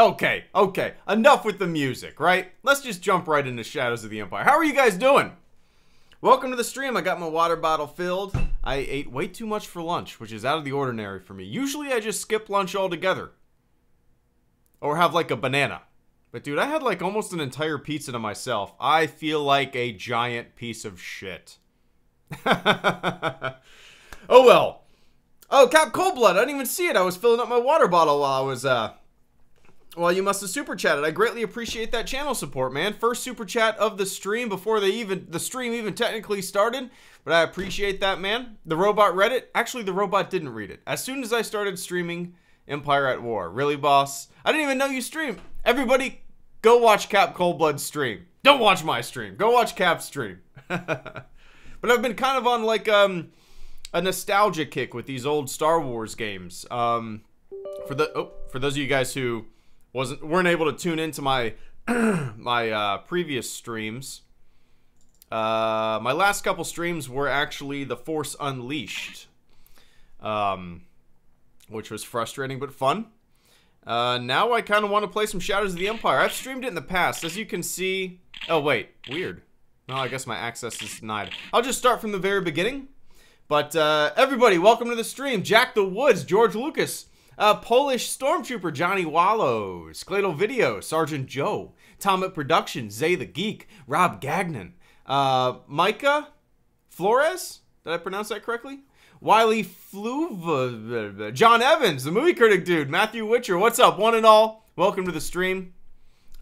Okay, okay. Enough with the music, right? Let's just jump right into Shadows of the Empire. How are you guys doing? Welcome to the stream. I got my water bottle filled. I ate way too much for lunch, which is out of the ordinary for me. Usually I just skip lunch altogether. Or have like a banana. But dude, I had like almost an entire pizza to myself. I feel like a giant piece of shit. Oh well. Oh, Cap Coldblood. I didn't even see it. I was filling up my water bottle while I was, well, you must have super chatted. I greatly appreciate that channel support, man. First super chat of the stream before the stream even technically started. But I appreciate that, man. The robot read it. Actually, the robot didn't read it. As soon as I started streaming Empire at War. Really, boss? I didn't even know you stream. Everybody, go watch Cap Coldblood's stream. Don't watch my stream. Go watch Cap's stream. But I've been kind of on like a nostalgia kick with these old Star Wars games. For those of you guys who weren't able to tune into my my previous streams, my last couple streams were actually The Force Unleashed, which was frustrating but fun. Now I kind of want to play some Shadows of the Empire. I've streamed it in the past, as you can see. Oh wait, weird. No, I guess my access is denied. I'll just start from the very beginning. But everybody, welcome to the stream. Jack the Woods, George Lucas, Polish Stormtrooper Johnny Wallow, Skladle Video, Sergeant Joe, Tomet Productions, Zay the Geek, Rob Gagnon, Micah Flores, did I pronounce that correctly? Wiley Fluva, John Evans, the movie critic dude, Matthew Witcher, what's up, one and all? Welcome to the stream.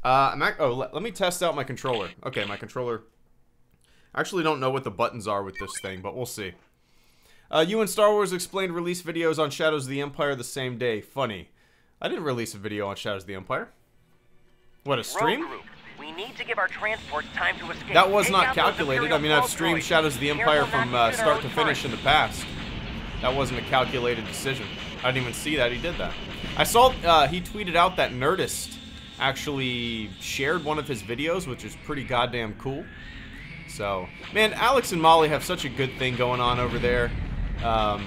Let me test out my controller. Okay, my controller. I actually don't know what the buttons are with this thing, but we'll see. You and Star Wars Explained release videos on Shadows of the Empire the same day. Funny. I didn't release a video on Shadows of the Empire. What, a stream? We need to give our transport time to escape. That was not calculated. I mean, I've streamed Shadows of the Empire from start to finish in the past. That wasn't a calculated decision. I didn't even see that he did that. I saw he tweeted out that Nerdist actually shared one of his videos, which is pretty goddamn cool. So, man, Alex and Molly have such a good thing going on over there. I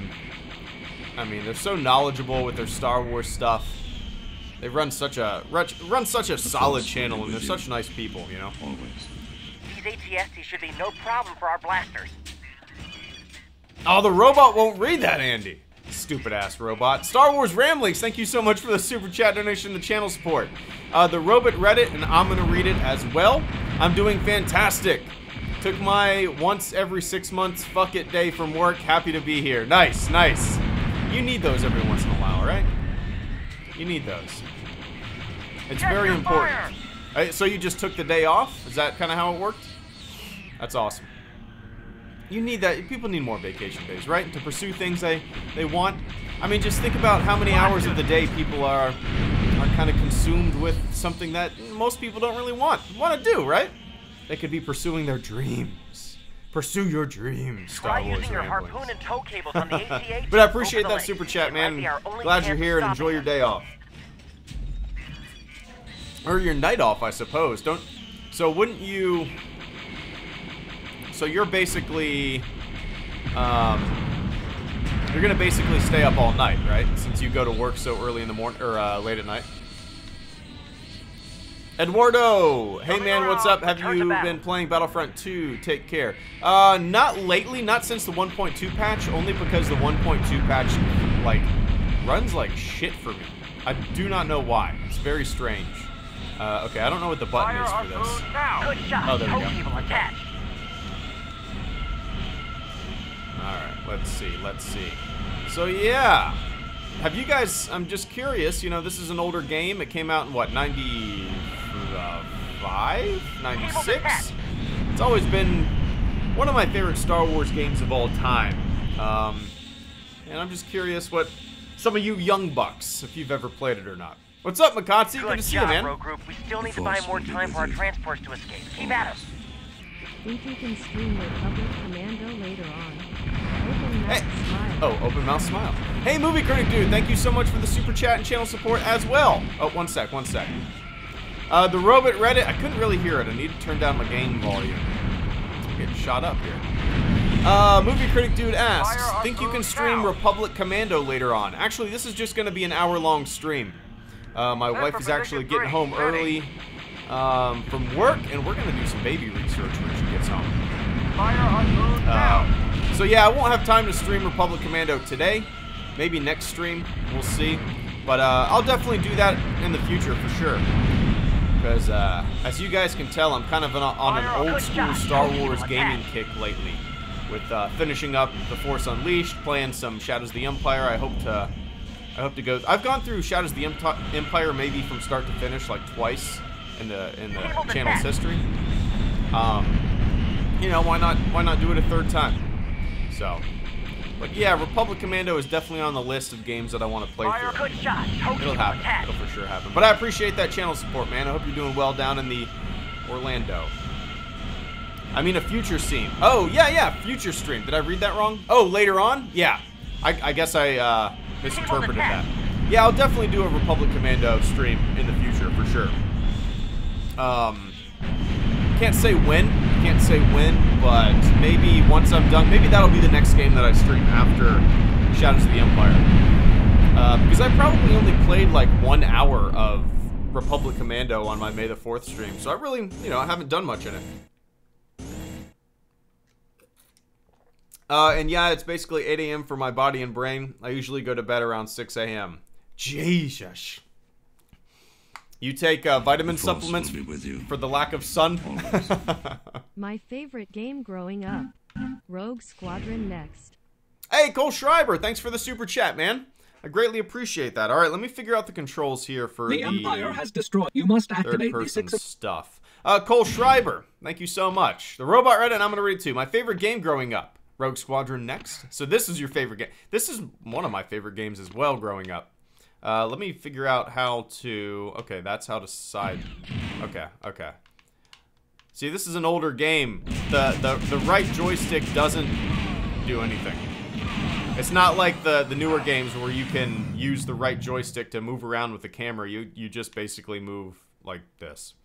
mean, they're so knowledgeable with their Star Wars stuff. They run such a solid channel, and they're such nice people, you know. These ATSTs should be no problem for our blasters. Oh, the robot won't read that, Andy. Stupid ass robot. Star Wars Ramblings, thank you so much for the super chat donation and the channel support. The robot read it, and I'm gonna read it as well. I'm doing fantastic. Took my once every 6 months fuck it day from work. Happy to be here. Nice, nice. You need those every once in a while, right? You need those. It's very important. So you just took the day off? Is that kind of how it worked? That's awesome. You need that. People need more vacation days, right? To pursue things they want. I mean, just think about how many hours of the day people are kind of consumed with something that most people don't really want to do, right? They could be pursuing their dreams. Pursue your dreams, Star Wars using your harpoon and tow cables on the AT-AT. But I appreciate that super chat, man. Glad you're here and enjoy your day off. Or your night off, I suppose. So wouldn't you... So you're basically... you're gonna basically stay up all night, right? Since you go to work so early in the morning, or late at night. Eduardo! Hey man, what's up? Have you been playing Battlefront 2? Take care. Not lately, not since the 1.2 patch, only because the 1.2 patch, like, runs like shit for me. I do not know why. It's very strange. Okay, I don't know what the button is for this. Oh, there we go. Alright, let's see. So, yeah. Have you guys, I'm just curious, you know, this is an older game. It came out in, what, 95? 96? It's always been one of my favorite Star Wars games of all time. And I'm just curious what some of you young bucks, if you've ever played it or not. What's up, Makatsu? Good to see you, man. Group. We still need to buy more time for our transports to escape. Keep at us. Think you can stream Republic Commando later on. Hey. Oh, open mouth smile. Hey, movie critic dude, thank you so much for the super chat and channel support as well. Oh, one sec. The robot read it. I couldn't really hear it. I need to turn down my game volume. I'm getting shot up here. Movie critic dude asks, think you can stream Republic Commando later on? Actually, this is just going to be an hour-long stream. My wife is actually getting home early from work, and we're gonna do some baby research when she gets home. Fire on moon now. So yeah, I won't have time to stream Republic Commando today. Maybe next stream, we'll see. But I'll definitely do that in the future for sure. Because as you guys can tell, I'm kind of on an old school Star Wars gaming kick lately. With finishing up The Force Unleashed, playing some Shadows of the Empire. I hope to go. I've gone through Shadows of the Empire maybe from start to finish like twice in the channel's history. You know, why not do it a third time? So, but yeah, Republic Commando is definitely on the list of games that I want to play through. It'll happen. It'll for sure happen. But I appreciate that channel support, man. I hope you're doing well down in the Orlando. I mean, a future scene. Oh, yeah, future stream. Did I read that wrong? Oh, later on? Yeah. I guess I misinterpreted that. Yeah, I'll definitely do a Republic Commando stream in the future, for sure. Can't say when, but maybe once I'm done, maybe that'll be the next game that I stream after Shadows of the Empire. Because I probably only played like 1 hour of Republic Commando on my May the 4th stream, so I really, you know, I haven't done much in it. And yeah, it's basically 8 a.m. for my body and brain. I usually go to bed around 6 a.m. Jesus. You take vitamin supplements for the lack of sun? My favorite game growing up. Rogue Squadron next. Hey, Cole Schreiber, thanks for the super chat, man. I greatly appreciate that. All right, let me figure out the controls here for the Empire has destroyed. You must activate third-person stuff. Cole Schreiber, thank you so much. The Robot Reddit, I'm going to read it too. My favorite game growing up. Rogue Squadron next. So this is your favorite game. This is one of my favorite games as well growing up. Let me figure out how to... Okay, that's how to side... Okay. See, this is an older game. The right joystick doesn't do anything. It's not like the newer games where you can use the right joystick to move around with the camera. You just basically move like this.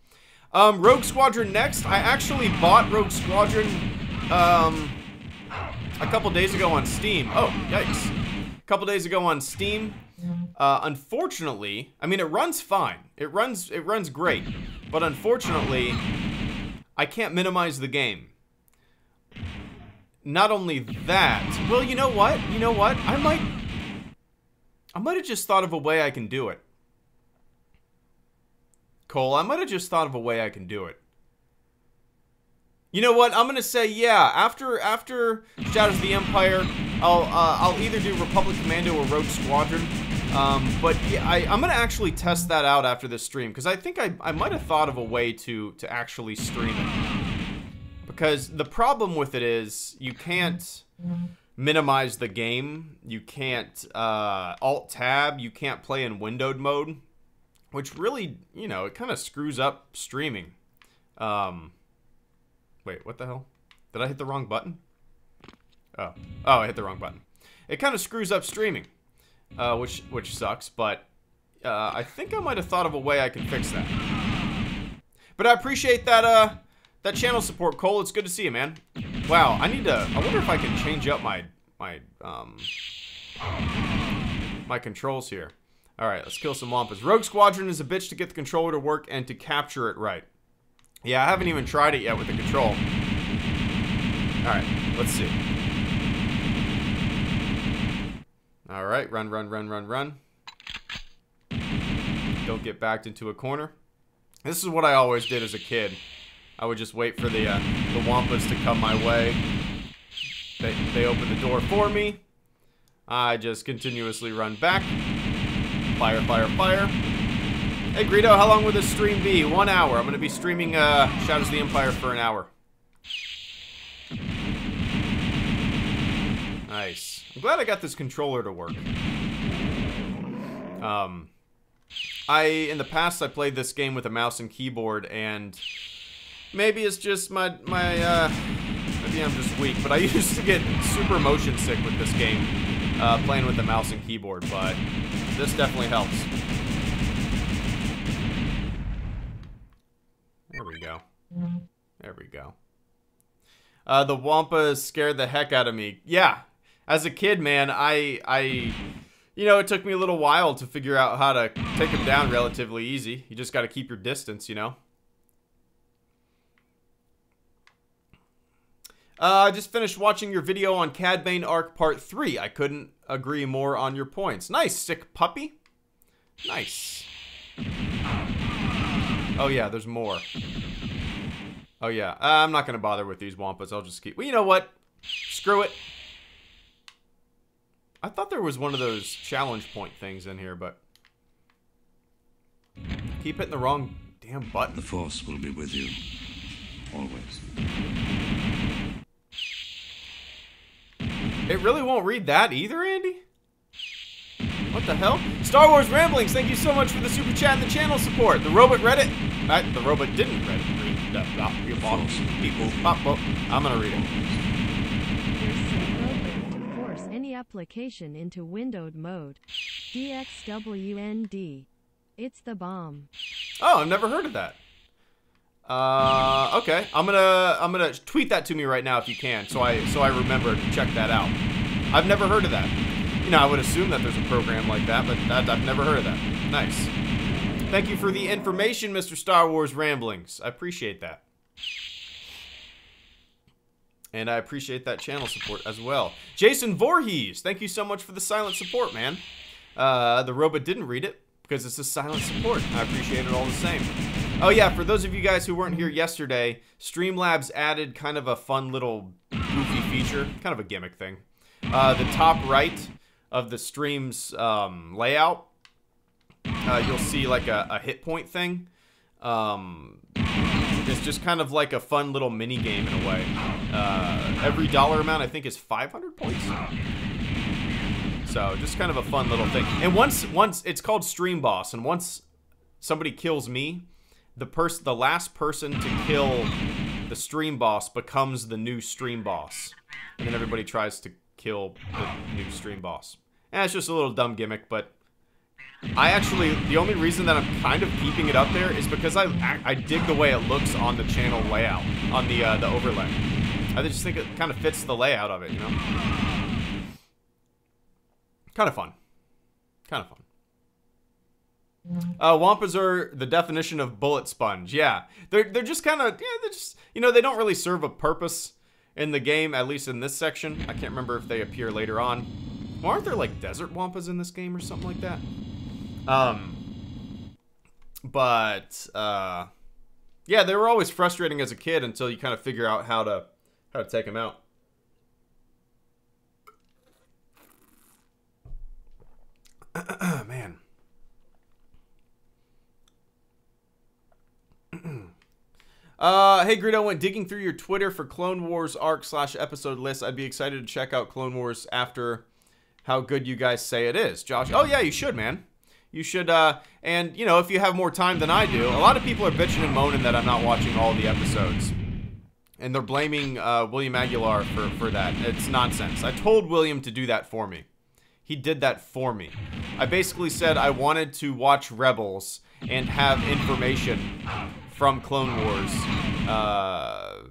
Rogue Squadron next. I actually bought Rogue Squadron a couple days ago on Steam. Oh, yikes. A couple days ago on Steam. Unfortunately, I mean, it runs fine. It runs great. But unfortunately, I can't minimize the game. Not only that, well, you know what? I might have just thought of a way I can do it. Cole, I might have just thought of a way I can do it. You know what? I'm gonna say yeah. After Shadows of the Empire, I'll either do Republic Commando or Rogue Squadron. But yeah, I'm gonna actually test that out after this stream because I think I might have thought of a way to actually stream it. Because the problem with it is you can't minimize the game. You can't alt tab. You can't play in windowed mode, which really, you know, it kind of screws up streaming. Wait, what the hell? Did I hit the wrong button? Oh, I hit the wrong button. It kind of screws up streaming, which sucks, but I think I might have thought of a way I can fix that. But I appreciate that that channel support, Cole. It's good to see you, man. Wow, I wonder if I can change up my controls here. All right, let's kill some Wampas. Rogue Squadron is a bitch to get the controller to work and to capture it right. Yeah, I haven't even tried it yet with the control. Alright, let's see. Alright, run. Don't get backed into a corner. This is what I always did as a kid. I would just wait for the Wampas to come my way. They open the door for me. I just continuously run back. Fire. Hey, Greedo, how long will this stream be? 1 hour. I'm going to be streaming Shadows of the Empire for an hour. Nice. I'm glad I got this controller to work. In the past, I played this game with a mouse and keyboard, and maybe it's just maybe I'm just weak, but I used to get super motion sick with this game, playing with the mouse and keyboard, but this definitely helps. There we go. The Wampas scared the heck out of me. Yeah, as a kid, man, You know, it took me a little while to figure out how to take him down relatively easy. You just got to keep your distance, you know. I just finished watching your video on Cad Bane Arc Part 3. I couldn't agree more on your points. Nice, sick puppy. Nice. Oh yeah, there's more. Oh yeah, I'm not gonna bother with these Wampas. I'll just keep. Well, you know what? Screw it. I thought there was one of those challenge point things in here, but keep hitting the wrong damn button. The Force will be with you, always. It really won't read that either, Andy? What the hell? Star Wars Ramblings, thank you so much for the super chat and the channel support. The robot read it. The robot didn't read it. People. I'm gonna read it. There's some program to force any application into windowed mode. DXWND. It's the bomb. Oh, I've never heard of that. Okay. I'm gonna tweet that to me right now if you can, so I remember to check that out. I've never heard of that. You know, I would assume that there's a program like that, but I've never heard of that. Nice. Thank you for the information, Mr. Star Wars Ramblings. I appreciate that. And I appreciate that channel support as well. Jason Voorhees, thank you so much for the silent support, man. The robot didn't read it because it's a silent support. I appreciate it all the same. Oh yeah, for those of you guys who weren't here yesterday, Streamlabs added kind of a fun little goofy feature, kind of a gimmick thing. The top right of the stream's layout, you'll see like a hit point thing. It's just kind of like a fun little mini game in a way. Every dollar amount I think is 500 points. So just kind of a fun little thing. And once it's called Stream Boss, and once somebody kills me, the last person to kill the Stream Boss becomes the new Stream Boss. And then everybody tries to kill the new Stream Boss. And it's just a little dumb gimmick, but the only reason that I'm kind of keeping it up there is because I dig the way it looks on the channel layout, on the overlay. I just think it kind of fits the layout of it, you know? Kind of fun. Kind of fun. Wampas are the definition of bullet sponge. Yeah, they're just kind of, they're just, you know, they don't really serve a purpose in the game, at least in this section. I can't remember if they appear later on. Well, aren't there like desert Wampas in this game or something like that? Yeah, they were always frustrating as a kid until you kind of figure out how to take them out. Man. Hey Greedo, went digging through your Twitter for Clone Wars arc/episode list. I'd be excited to check out Clone Wars after how good you guys say it is. Josh, oh yeah, you should, man. You should, and you know, if you have more time than I do, a lot of people are bitching and moaning that I'm not watching all the episodes. And they're blaming William Aguilar for that. It's nonsense. I told William to do that for me. He did that for me. I basically said I wanted to watch Rebels and have information from Clone Wars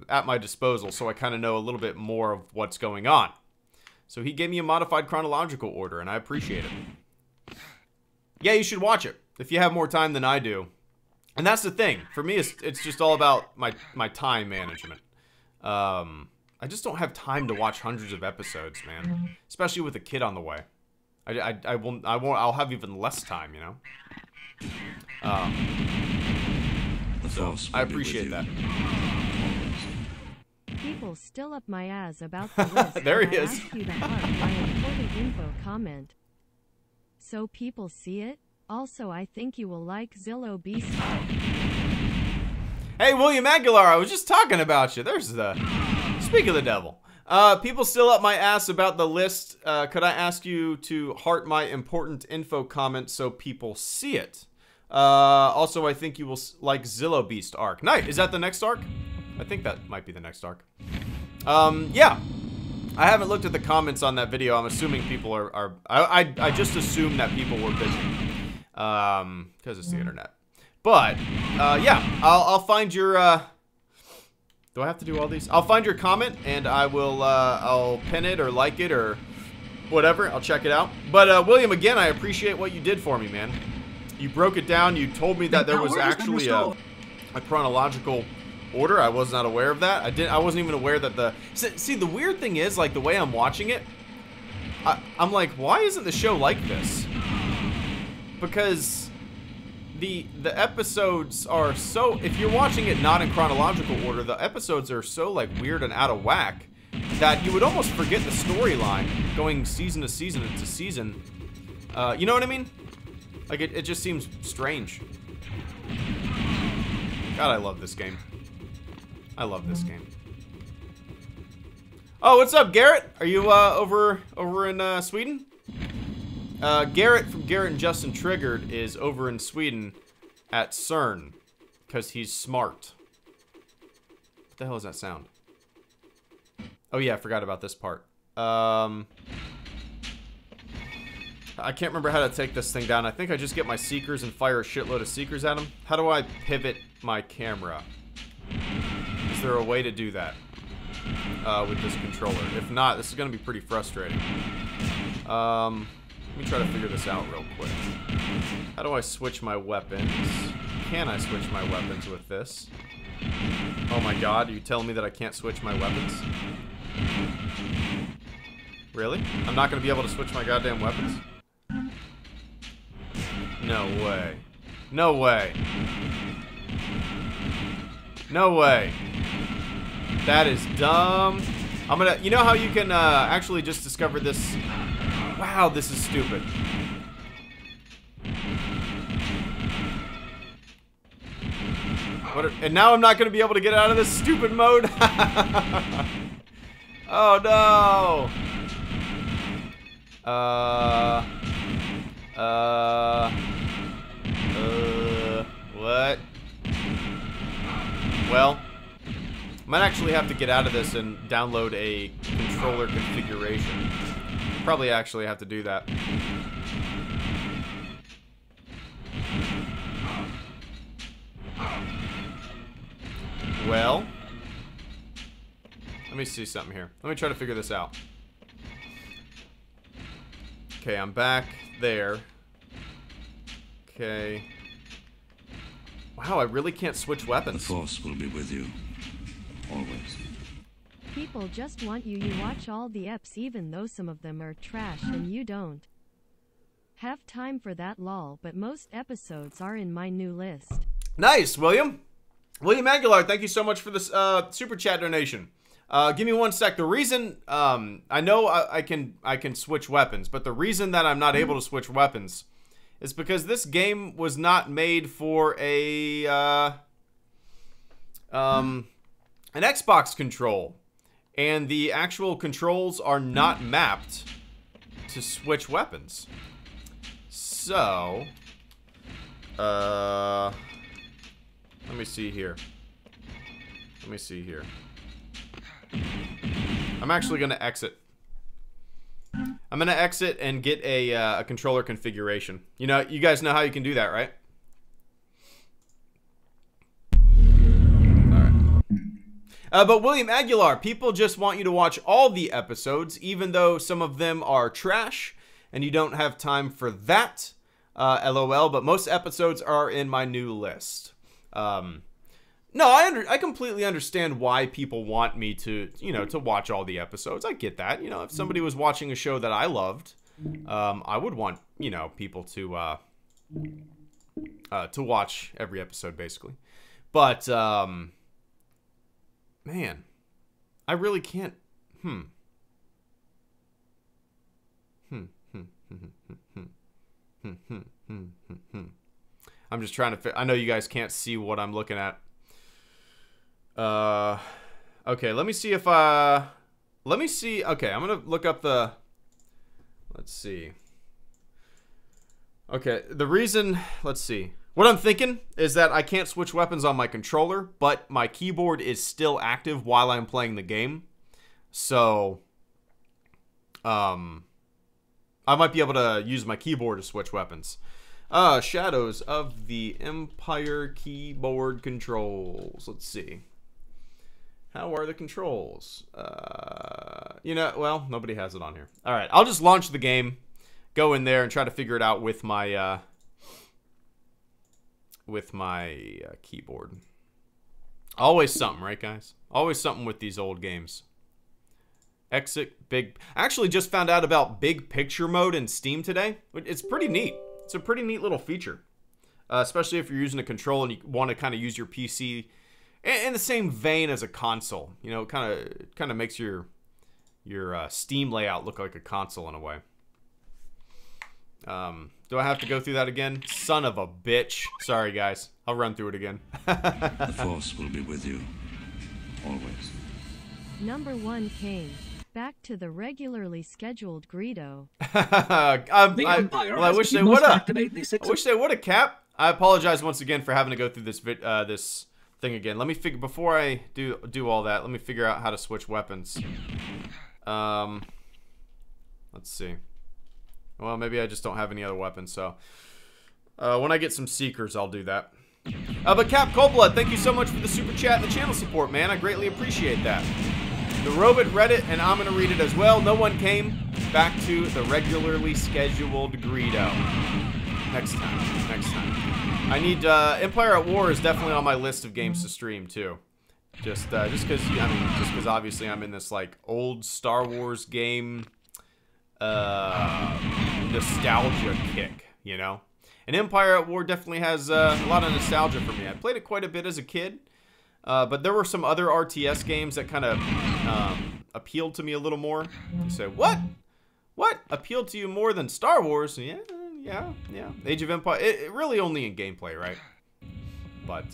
at my disposal, so I kind of know a little bit more of what's going on. So he gave me a modified chronological order, and I appreciate it. Yeah, you should watch it if you have more time than I do. And that's the thing. For me, it's just all about my time management. I just don't have time to watch hundreds of episodes, man. Especially with a kid on the way. I'll have even less time, you know? So, I appreciate that. People still up my ass about the list. There he is. I asked you to heart my important info comment. So people see it? Also, I think you will like Zillow Beast. Hey, William Aguilar, I was just talking about you. There's the... Speak of the devil. People still up my ass about the list. Could I ask you to heart my important info comment so people see it? Also, I think you will like Zillow Beast arc. Nice. Is that the next arc? I think that might be the next arc. Yeah. I haven't looked at the comments on that video. I'm assuming people are I just assume that people were bitching. Because it's the internet. But, yeah. I'll find your, do I have to do all these? I'll find your comment, and I will, I'll pin it or like it or whatever. I'll check it out. But William, again, I appreciate what you did for me, man. You broke it down. You told me that there was actually a chronological order. I was not aware of that. I wasn't even aware that the... See, the weird thing is, like, the way I'm watching it, I'm like, why isn't the show like this? Because the episodes are so... If you're watching it not in chronological order, the episodes are so, like, weird and out of whack that you would almost forget the storyline going season to season to season. You know what I mean? Like, it just seems strange. God, I love this game. I love this game. Oh, what's up, Garrett? Are you over in Sweden? Garrett from Garrett and Justin Triggered is over in Sweden at CERN because he's smart. What the hell is that sound? Oh yeah, I forgot about this part. I can't remember how to take this thing down. I think I just get my seekers and fire a shitload of seekers at them. How do I pivot my camera? Is there a way to do that with this controller? If not, this is going to be pretty frustrating. Let me try to figure this out real quick. How do I switch my weapons? Can I switch my weapons with this? Oh my god, are you telling me that I can't switch my weapons? Really? I'm not going to be able to switch my goddamn weapons? No way. No way. No way. That is dumb. I'm gonna... You know how you can actually just discover this... Wow, this is stupid. And now I'm not going to be able to get out of this stupid mode? Oh, no. What? Well, I might actually have to get out of this and download a controller configuration. Probably actually have to do that. Well, let me see something here. Let me try to figure this out. Okay, I'm back there. Okay. Wow, I really can't switch weapons. The Force will be with you. Always. People just want you. You watch all the eps even though some of them are trash and you don't have time for that lol, but most episodes are in my new list. Nice, William. William Aguilar, thank you so much for this super chat donation. Give me one sec. The reason I know I can switch weapons, but the reason that I'm not able to switch weapons is because this game was not made for a an Xbox control, and the actual controls are not mapped to switch weapons. So, let me see here. Let me see here. I'm actually going to exit. I'm going to exit and get a controller configuration. You know, you guys know how you can do that, right? All right. But William Aguilar, people just want you to watch all the episodes, even though some of them are trash, and you don't have time for that. LOL, but most episodes are in my new list. No, I completely understand why people want me to, you know, to watch all the episodes. I get that. You know, if somebody was watching a show that I loved, I would want, you know, people to watch every episode, basically. But, man, I really can't, I'm just trying to I know you guys can't see what I'm looking at. Okay, let me see if let me see. Okay, I'm gonna look up the, let's see. Okay, the reason, let's see. What I'm thinking is that I can't switch weapons on my controller, but my keyboard is still active while I'm playing the game. So, I might be able to use my keyboard to switch weapons. Shadows of the Empire keyboard controls. Let's see. How are the controls? You know, well, nobody has it on here. All right, I'll just launch the game, go in there, and try to figure it out with my keyboard. Always something, right, guys? Always something with these old games. Exit big. I actually just found out about big picture mode in Steam today. It's pretty neat. It's a pretty neat little feature, especially if you're using a control and you want to kind of use your PC in the same vein as a console. You know, it kind of makes your Steam layout look like a console in a way. Do I have to go through that again? Son of a bitch. Sorry, guys. I'll run through it again. The Force will be with you. Always. Number 1 came. Back to the regularly scheduled Greedo. I wish they would have. I wish they would have, Cap. I apologize once again for having to go through this this thing again. Let me figure before I do all that. Let me figure out how to switch weapons. Let's see. Well, maybe I just don't have any other weapons. So when I get some Seekers, I'll do that. But Cap Coldblood, thank you so much for the super chat and the channel support, man. I greatly appreciate that. The Robot read it, and I'm going to read it as well. No one came. Back to the regularly scheduled Greedo. Next time. I need, Empire at War is definitely on my list of games to stream, too. Just because obviously I'm in this, like, old Star Wars game, nostalgia kick, you know? And Empire at War definitely has a lot of nostalgia for me. I played it quite a bit as a kid. But there were some other RTS games that kind of appealed to me a little more. You say, what? What? Appealed to you more than Star Wars? Yeah. Age of Empire. It really only in gameplay, right? But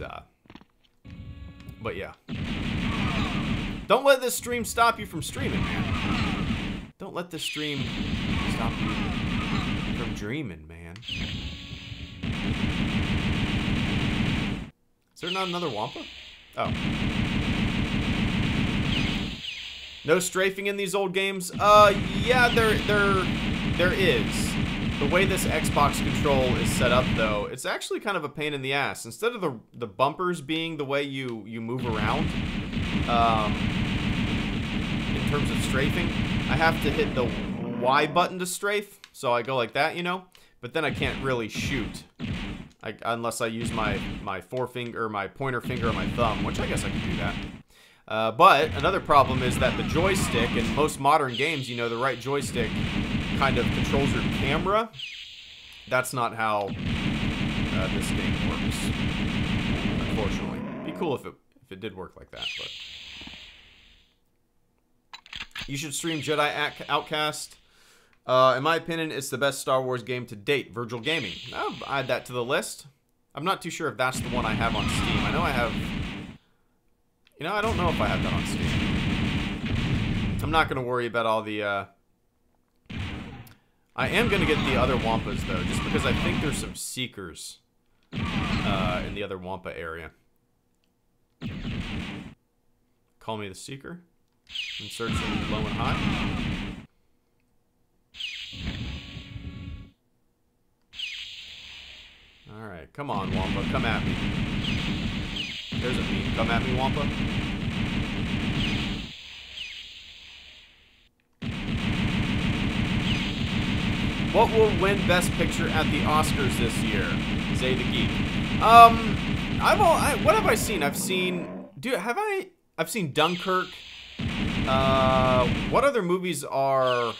yeah. Don't let this stream stop you from streaming, man. Don't let this stream stop you from dreaming, man. Is there not another Wampa? Oh. No strafing in these old games? Yeah, there is. The way this Xbox control is set up, though, it's actually kind of a pain in the ass. Instead of the bumpers being the way you move around, in terms of strafing, I have to hit the Y button to strafe. So I go like that, you know? But then I can't really shoot. Unless I use my forefinger, or my pointer finger, or my thumb, which I guess I can do that. But another problem is that the joystick, in most modern games, you know, the right joystick kind of controls your camera. That's not how this game works, unfortunately. It'd be cool if it did work like that, but... You should stream Jedi Outcast. In my opinion, it's the best Star Wars game to date. Virgil Gaming. I'll add that to the list. I'm not too sure if that's the one I have on Steam. I know I have... You know, I don't know if I have that on Steam. I'm not going to worry about all the... I am going to get the other Wampas, though, just because I think there's some Seekers in the other Wampa area. Call me the Seeker. Insert some low and high. Alright, come on, Wampa. Come at me. There's a meme. Come at me, Wampa. What will win Best Picture at the Oscars this year? Zay the Geek. What have I seen? I've seen... I've seen Dunkirk. What other movies are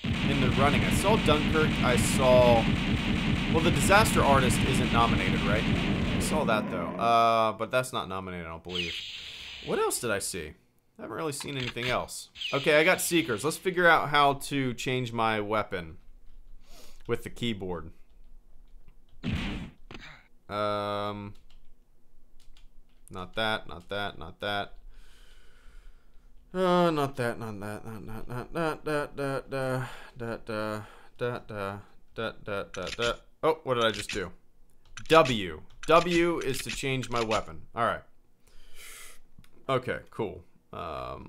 in the running? I saw Dunkirk. I saw... Well, The Disaster Artist isn't nominated, right? I saw that, though. But that's not nominated, I don't believe. What else did I see? I haven't really seen anything else. Okay, I got Seekers. Let's figure out how to change my weapon with the keyboard. Not that, not that, not that. Not that, not that, not. Oh, what did I just do? W. W is to change my weapon. All right. Okay, cool. How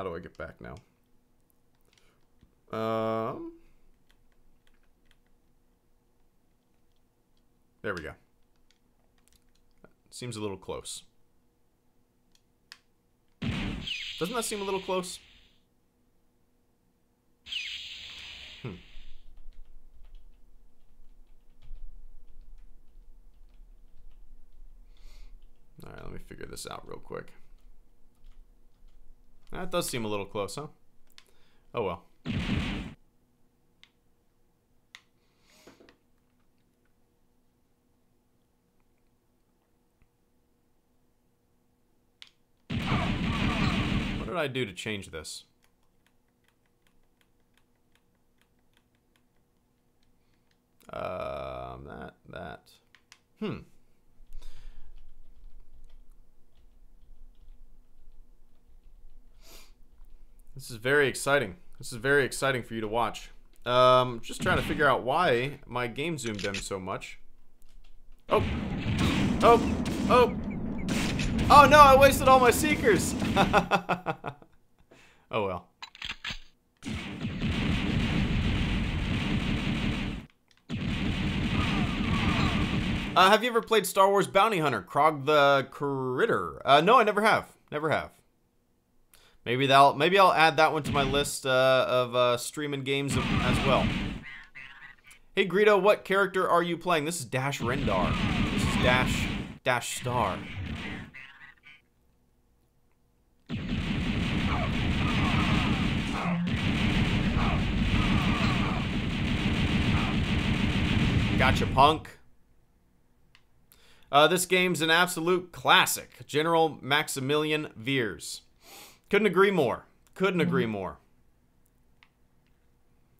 do I get back now? There we go. Seems a little close. Doesn't that seem a little close? Alright, let me figure this out real quick. That does seem a little close, huh? Oh well. What did I do to change this? That. This is very exciting. This is very exciting for you to watch. Just trying to figure out why my game zoomed in so much. Oh. Oh. Oh. Oh no, I wasted all my seekers. Oh well. Have you ever played Star Wars Bounty Hunter, Krog the Critter? No, I never have. Never have. Maybe I'll add that one to my list of streaming games as well. Hey Greedo, what character are you playing? This is Dash Rendar. This is Dash Star. Gotcha, punk. This game's an absolute classic. General Maximilian Veers. Couldn't agree more. Couldn't agree more.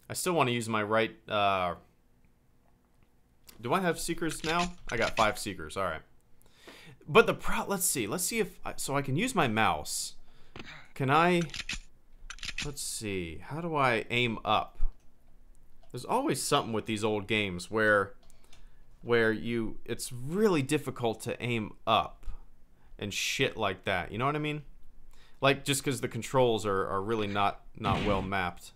I still want to use my right... do I have seekers now? I got 5 seekers. All right. But the let's see. Let's see if... so I can use my mouse. Can I... let's see. How do I aim up? There's always something with these old games where it's really difficult to aim up and shit like that. You know what I mean? Like, just because the controls are really not well mapped.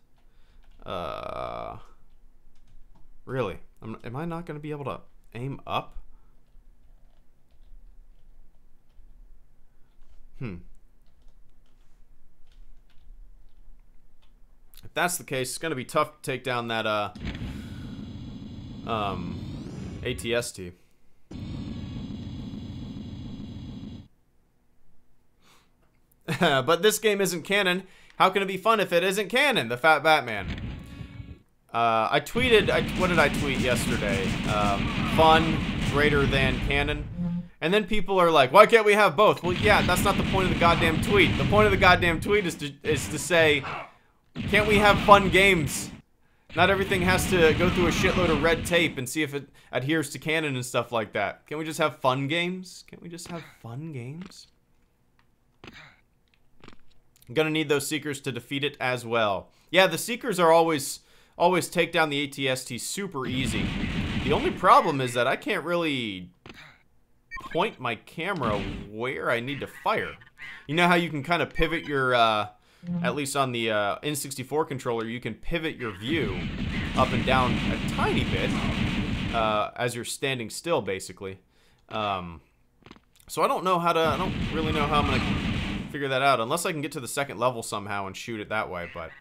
Really? Am I not going to be able to aim up? If that's the case, it's going to be tough to take down that, ATST. But this game isn't canon. How can it be fun if it isn't canon? The Fat Batman. I tweeted, what did I tweet yesterday? Fun greater than canon. And then people are like, why can't we have both? Well, yeah, that's not the point of the goddamn tweet. The point of the goddamn tweet is to say, can't we have fun games? Not everything has to go through a shitload of red tape and see if it adheres to canon and stuff like that. Can we just have fun games? Can't we just have fun games? I'm gonna need those seekers to defeat it as well. Yeah, the seekers are always take down the ATST super easy. The only problem is that I can't really point my camera where I need to fire. You know how you can kind of pivot your, at least on the N64 controller, you can pivot your view up and down a tiny bit as you're standing still, basically. So I don't really know how I'm gonna figure that out, unless I can get to the second level somehow and shoot it that way. But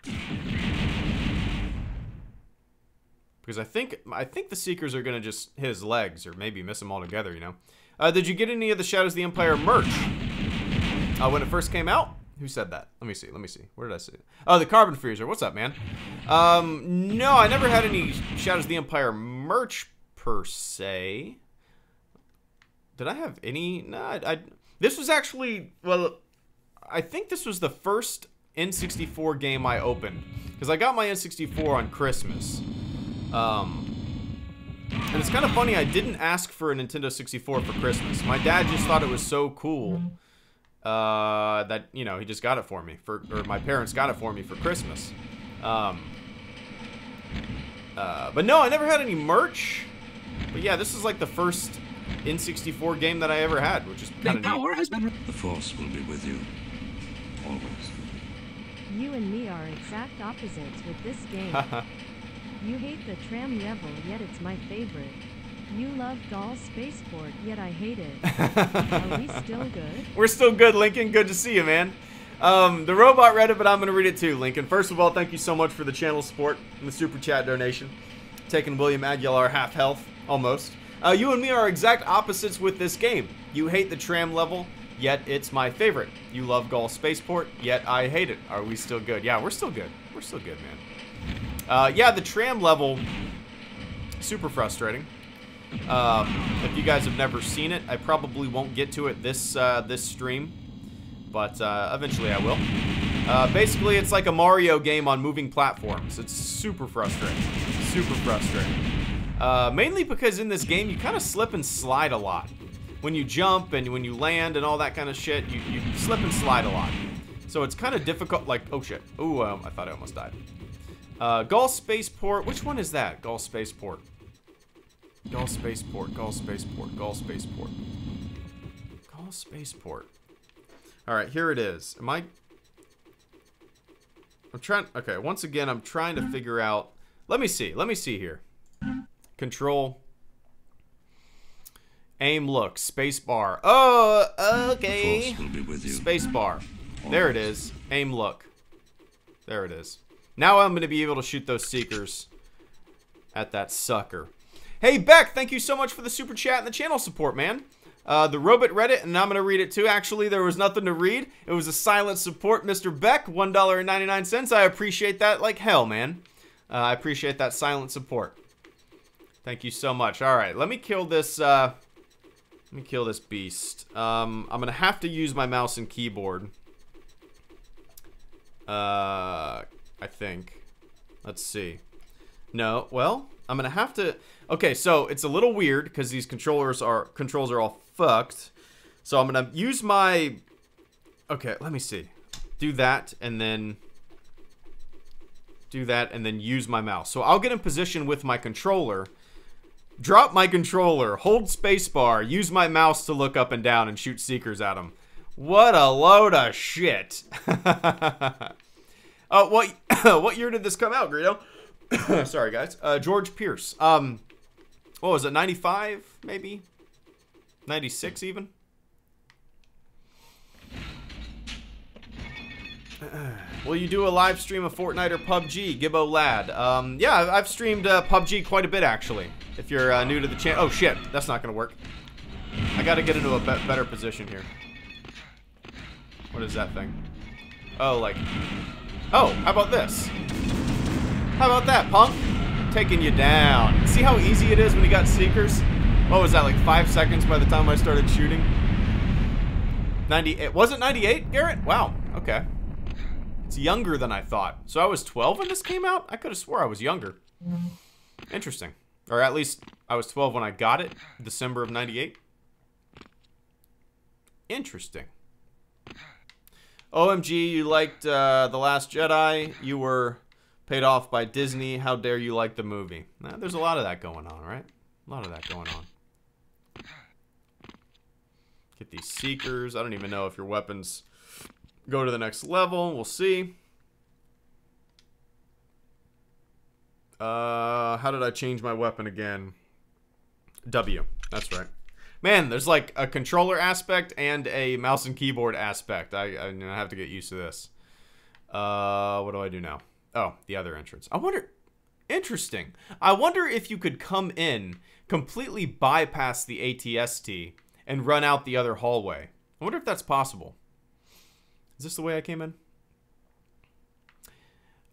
because I think the seekers are gonna just hit his legs or maybe miss him altogether. You know. Did you get any of the Shadows of the Empire merch when it first came out? Who said that? Let me see. Where did I see it? Oh, the Carbon Freezer. What's up, man? No, I never had any Shadows of the Empire merch per se. Did I have any? No, this was actually, well, I think this was the first N64 game I opened. Because I got my N64 on Christmas. And it's kind of funny, I didn't ask for a Nintendo 64 for Christmas. My dad just thought it was so cool that, you know, he just got it for me. Or my parents got it for me for Christmas. But no, I never had any merch. But yeah, this is like the first N64 game that I ever had, which is kind of neat. The Force will be with you. Always. You and me are exact opposites with this game. You hate the tram level, yet it's my favorite. You love Gaul Spaceport, yet I hate it. Are we still good? We're still good, Lincoln. Good to see you, man. The robot read it, but I'm going to read it too, Lincoln. First of all, thank you so much for the channel support and the super chat donation. Taking William Aguilar half health, almost. You and me are exact opposites with this game. You hate the tram level, yet it's my favorite. You love Gaul Spaceport, yet I hate it. Are we still good? Yeah, we're still good. We're still good, man. Yeah, the tram level, super frustrating. If you guys have never seen it, I probably won't get to it this stream, but eventually I will. Basically, it's like a Mario game on moving platforms. It's super frustrating. Super frustrating. Mainly because in this game, you kind of slip and slide a lot. When you jump and when you land and all that kind of shit, you slip and slide a lot. So it's kind of difficult, like, oh shit. Ooh, I thought I almost died. Gaul Spaceport, which one is that? Gaul Spaceport. Gaul Spaceport, Gaul Spaceport, Gaul Spaceport. Gaul Spaceport. Alright, here it is. I'm trying, okay, once again, I'm trying to figure out, let me see here. Control. Aim, look, spacebar. Oh, okay. The Force will be with you. Spacebar. There it is. Aim, look. There it is. Now I'm going to be able to shoot those seekers at that sucker. Hey, Beck, thank you so much for the super chat and the channel support, man. The robot read it, and I'm going to read it too. Actually, there was nothing to read. It was a silent support, Mr. Beck, $1.99. I appreciate that like hell, man. I appreciate that silent support. Thank you so much. All right, let me kill this, beast. I'm going to have to use my mouse and keyboard. I think. Let's see. No, well, I'm going to have to... Okay, so it's a little weird because these controls are all fucked. So I'm going to use my... Okay, let me see. Do that and then... Do that and then use my mouse. So I'll get in position with my controller. Drop my controller. Hold spacebar. Use my mouse to look up and down and shoot seekers at them. What a load of shit. What year did this come out, Greedo? Sorry, guys. George Pierce. What was it, 95, maybe? 96, even? Will you do a live stream of Fortnite or PUBG, Gibbo Lad? Yeah, I've streamed PUBG quite a bit, actually. If you're new to the channel. Oh, shit. That's not going to work. I got to get into a better position here. What is that thing? Oh, like... Oh, how about this? How about that, punk? Taking you down. See how easy it is when you got seekers? What was that, like 5 seconds by the time I started shooting? 98. Was it 98, Garrett? Wow, okay. It's younger than I thought. So I was 12 when this came out? I could have swore I was younger. Interesting. Or at least I was 12 when I got it. December of 98. Interesting. OMG, you liked The Last Jedi. You were paid off by Disney. How dare you like the movie? Nah, there's a lot of that going on, right? A lot of that going on. Get these seekers. I don't even know if your weapons go to the next level. We'll see. How did I change my weapon again? W. That's right. Man, there's like a controller aspect and a mouse and keyboard aspect. I have to get used to this. What do I do now? Oh, the other entrance. I wonder... Interesting. I wonder if you could come in, completely bypass the ATST, and run out the other hallway. I wonder if that's possible. Is this the way I came in?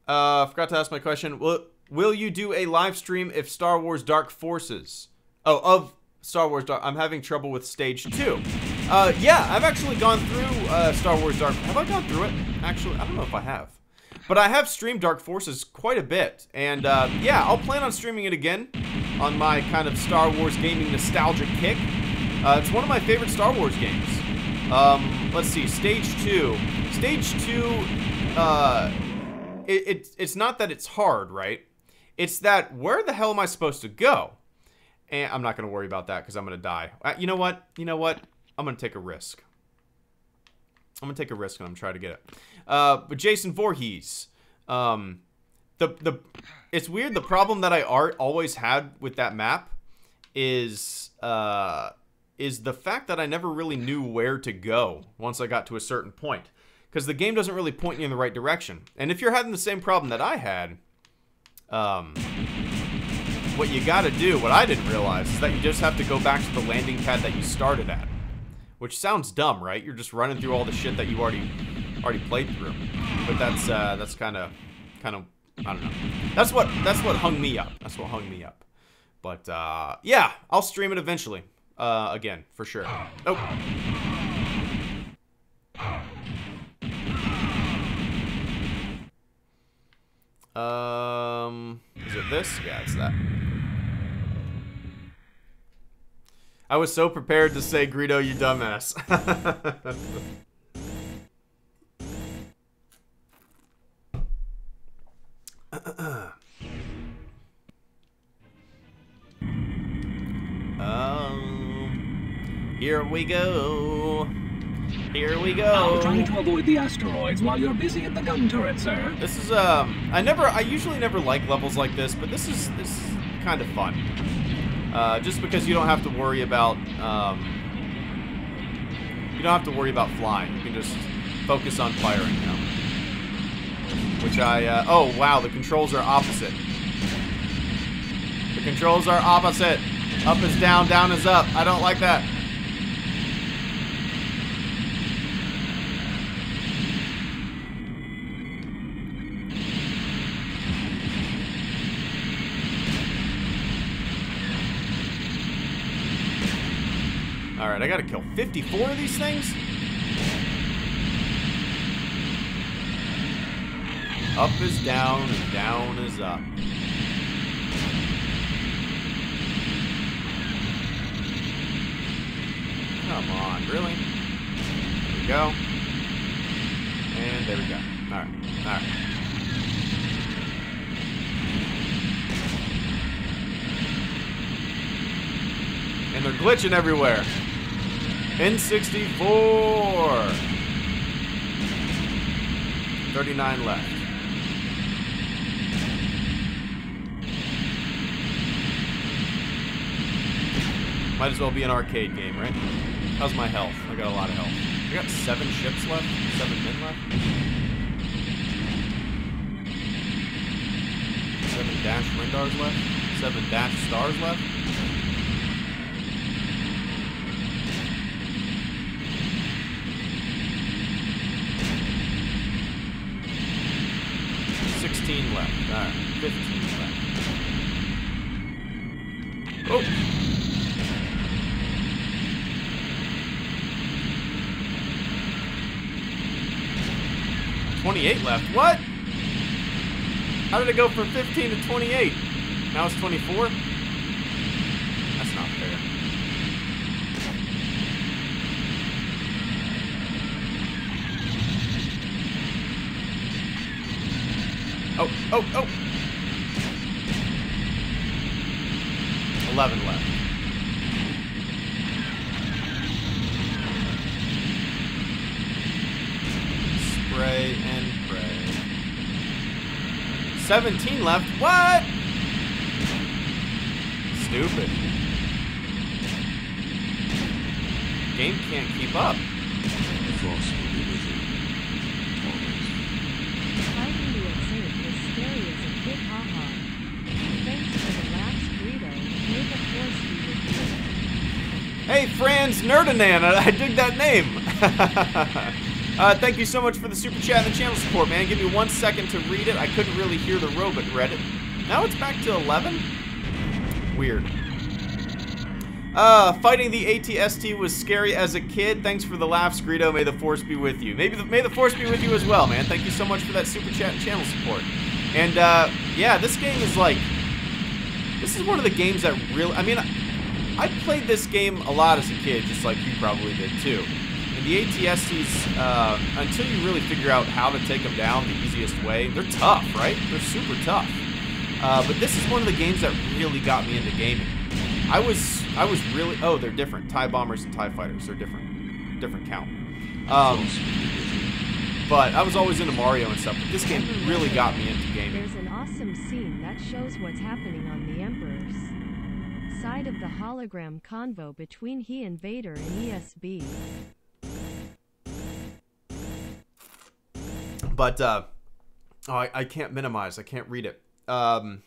Forgot to ask my question. Will you do a live stream if Star Wars Dark Forces? Oh, of Star Wars Dark... I'm having trouble with Stage 2. Yeah, I've actually gone through Star Wars Dark... Have I gone through it? Actually, I don't know if I have. But I have streamed Dark Forces quite a bit. And, yeah, I'll plan on streaming it again on my kind of Star Wars gaming nostalgia kick. It's one of my favorite Star Wars games. Let's see, Stage 2. Stage 2, it's not that it's hard, right? It's that, where the hell am I supposed to go? And I'm not going to worry about that because I'm going to die. You know what? You know what? I'm going to take a risk. I'm going to take a risk and I'm trying to get it. But Jason Voorhees. It's weird. The problem that I always had with that map is the fact that I never really knew where to go once I got to a certain point. because the game doesn't really point you in the right direction. And if you're having the same problem that I had, what you got to do, what I didn't realize, is that you just have to go back to the landing pad that you started at. Which sounds dumb, right? You're just running through all the shit that you already played through. But that's kind of I don't know. That's what hung me up. That's what hung me up. But yeah, I'll stream it eventually. Again, for sure. Oh. Is it this? Yeah, it's that. I was so prepared to say, Greedo, you dumbass. Here we go. Here we go. Now try to avoid the asteroids while you're busy at the gun turret, sir. This is I usually never like levels like this, but this is kind of fun. Just because you don't have to worry about flying. You can just focus on firing now. Which oh wow, the controls are opposite. The controls are opposite. Up is down, down is up. I don't like that. Alright, I gotta kill 54 of these things? Up is down, and down is up. Come on, really? There we go. And there we go. Alright, alright. And they're glitching everywhere. N64. 39 left. Might as well be an arcade game, right? How's my health? I got a lot of health. I got 7 ships left? 7 men left? 7 dash Rendars left? 7 dash stars left? Left. Alright, 15 left. Oh! $28 left. What? How did it go from 15 to 28? Now it's 24? That's not fair. Oh, oh, oh! 11 left. Spray and pray. 17 left. What? Stupid. Game can't keep up. The Force will be with you. Always. Fighting the Exit was scary as a kid, haha. Thanks for the laughs, Greedo. May the Force be with you. Hey, Franz Nerdanan, I dig that name. Thank you so much for the super chat and the channel support, man. Give me 1 second to read it. I couldn't really hear the robot read it. Now it's back to 11? Weird. Fighting the ATST was scary as a kid. Thanks for the laughs, Greedo. May the Force be with you. May the Force be with you as well, man. Thank you so much for that super chat and channel support. And, yeah, this game is like... This is one of the games that really... I mean, I played this game a lot as a kid, just like you probably did, too. And the ATSTs, until you really figure out how to take them down the easiest way, they're tough, right? They're super tough. But this is one of the games that really got me into gaming. I was really... Oh, they're different. TIE bombers and TIE fighters. They're different count. But I was always into Mario and stuff, but this game really got me into gaming. There's an awesome scene that shows what's happening on the Emperor's side of the hologram convo between he and Vader in ESB. But, oh, I can't minimize. I can't read it. But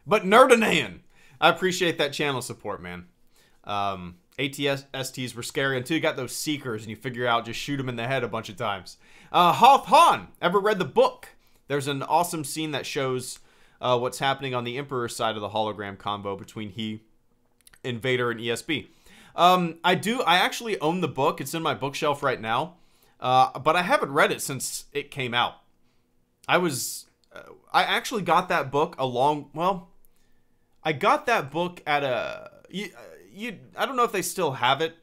Nerdanan, I appreciate that channel support, man. ATSTs were scary until you got those seekers and you figure out just shoot them in the head a bunch of times. Hoth Han, ever read the book? There's an awesome scene that shows what's happening on the Emperor's side of the hologram combo between he and Vader and ESB. I actually own the book. It's in my bookshelf right now. But I haven't read it since it came out. I actually got that book I got that book at a, I don't know if they still have it,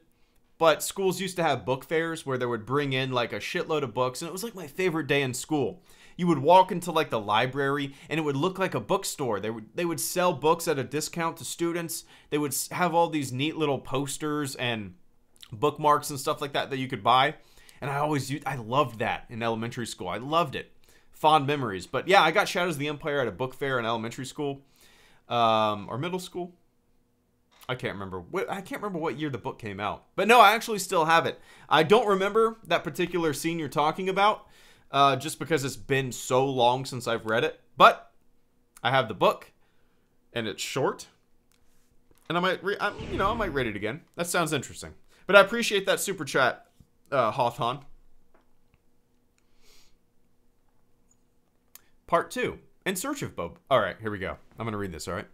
but schools used to have book fairs where they would bring in like a shitload of books, and it was like my favorite day in school. You would walk into like the library and it would look like a bookstore. They would sell books at a discount to students. They would have all these neat little posters and bookmarks and stuff like that that you could buy. And I loved that in elementary school. I loved it. Fond memories. But yeah, I got Shadows of the Empire at a book fair in elementary school. Or middle school. I can't remember what year the book came out. But no, I actually still have it. I don't remember that particular scene you're talking about. Just because it's been so long since I've read it. But I have the book. And it's short. And I might read it again. That sounds interesting. But I appreciate that super chat. Hawthorne. Part 2. In search of Boba. Alright, here we go. I'm going to read this, alright?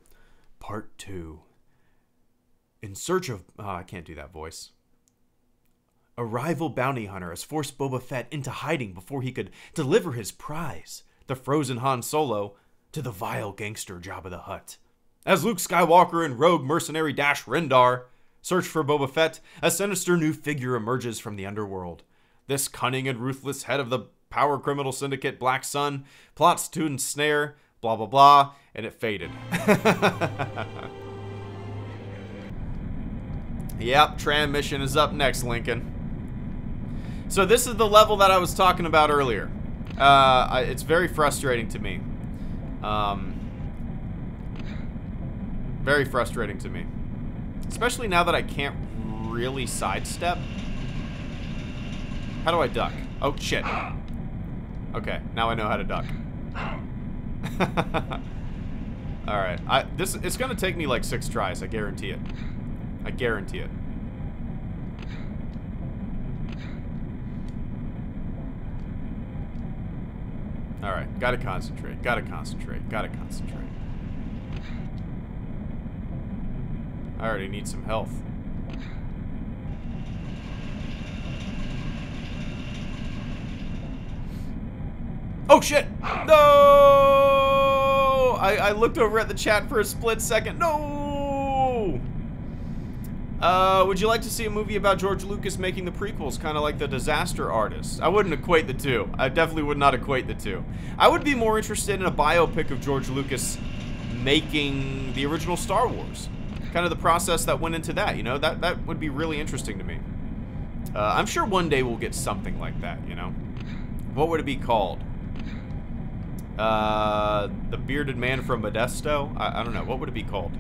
Part 2. In search of... I can't do that voice. A rival bounty hunter has forced Boba Fett into hiding before he could deliver his prize, the frozen Han Solo, to the vile gangster Jabba the Hutt. As Luke Skywalker and rogue mercenary Dash Rendar search for Boba Fett, a sinister new figure emerges from the underworld. This cunning and ruthless head of the power criminal syndicate Black Sun plots to ensnare, blah blah blah, and it faded. Yep, Tran mission is up next, Lincoln. So this is the level that I was talking about earlier. It's very frustrating to me. Very frustrating to me. Especially now that I can't really sidestep. How do I duck? Oh, shit. Okay, now I know how to duck. Alright, it's gonna take me like 6 tries, I guarantee it. I guarantee it. Alright, gotta concentrate, gotta concentrate, gotta concentrate. I already need some health. Oh shit! No! I looked over at the chat for a split second. No! Would you like to see a movie about George Lucas making the prequels, kind of like The Disaster Artist? I wouldn't equate the two. I definitely would not equate the two. I would be more interested in a biopic of George Lucas making the original Star Wars. Kind of the process that went into that, you know? That would be really interesting to me. I'm sure one day we'll get something like that, you know? What would it be called? The Bearded Man from Modesto? I don't know. What would it be called?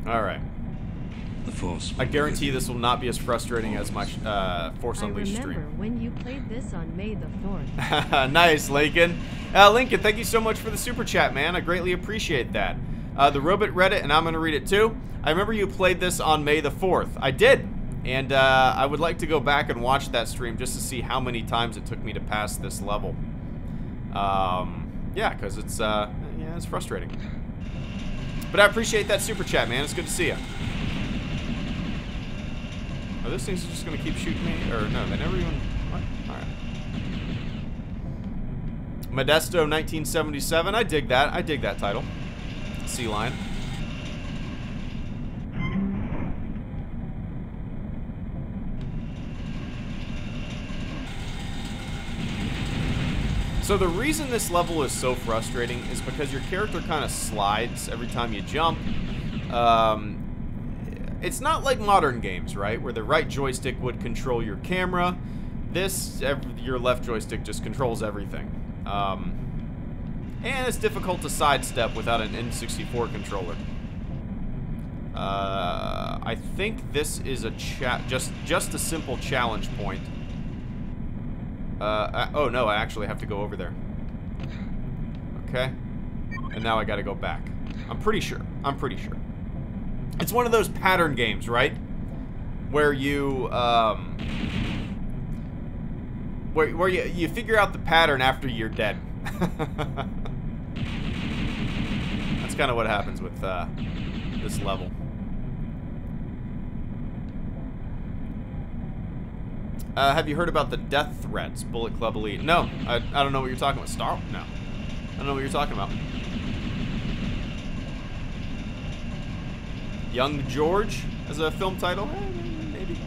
Alright. The Force. I guarantee this will not be as frustrating as my Force Unleashed stream. I remember when you played this on May the 4th. Nice, Lincoln. Lincoln, thank you so much for the super chat, man. I greatly appreciate that. The Robot read it, and I'm going to read it too. I remember you played this on May the 4th. I did. And I would like to go back and watch that stream just to see how many times it took me to pass this level. Yeah, because it's frustrating. But I appreciate that super chat, man. It's good to see you. Are those things just going to keep shooting me? Or no, they never even... What? Alright. Modesto 1977. I dig that. I dig that title. Sea Lion. So the reason this level is so frustrating is because your character kind of slides every time you jump. It's not like modern games, right? Where the right joystick would control your camera. Your left joystick just controls everything. And it's difficult to sidestep without an N64 controller. I think this is a just a simple challenge point. Oh no, I actually have to go over there. Okay. And now I gotta go back. I'm pretty sure. It's one of those pattern games, right? Where you, where you figure out the pattern after you're dead. That's kind of what happens with, this level. Have you heard about the death threats, Bullet Club Elite? No, I don't know what you're talking about. No. I don't know what you're talking about. Young George as a film title? Maybe.